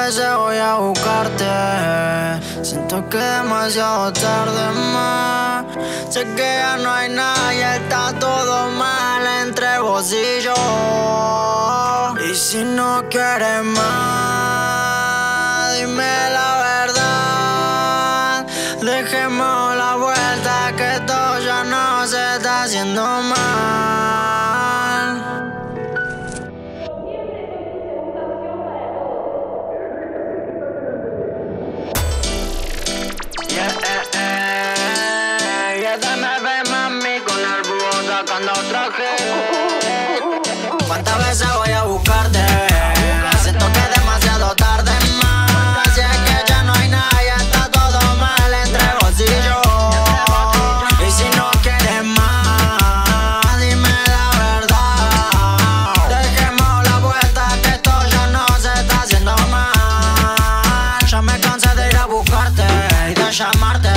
veces voy a buscarte. Siento que demasiado tarde más. Sé que ya no hay nada y está todo mal entre vos y yo. Y si no quieres más, dime la verdad. Dejemos la vuelta que esto ya no se está haciendo mal. ¿Cuántas veces voy a buscarte? Siento que es demasiado tarde más. Si es que ya no hay nada, ya está todo mal entre vos y yo. Y si no quieres más, dime la verdad. Dejemos la vuelta que esto ya no se está haciendo mal. Ya me cansé de ir a buscarte y de llamarte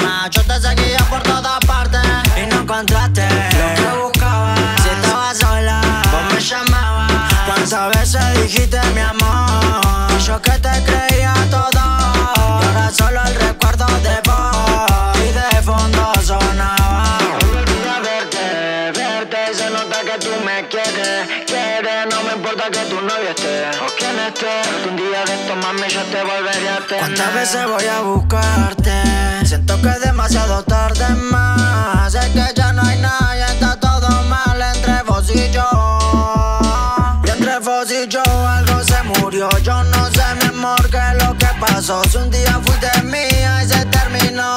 más. Yo te seguía por todas partes y no encontraste lo que buscaba. Si estabas sola, vos me llamabas. ¿Cuántas veces dijiste mi amor? Y yo que te creía todo, y ahora solo el recuerdo de vos y de fondo sonaba. Olvidé verte, se nota que tú me quieres. No me importa que tu novio esté o quien esté, porque un día de estos, mami, yo te volveré a tener. ¿Cuántas veces voy a buscarte? Siento que es demasiado tarde más. Sé que ya no hay nada, ya está todo mal entre vos y yo. Y entre vos y yo algo se murió. Yo no sé, mi amor, qué es lo que pasó. Si un día fuiste mía y se terminó,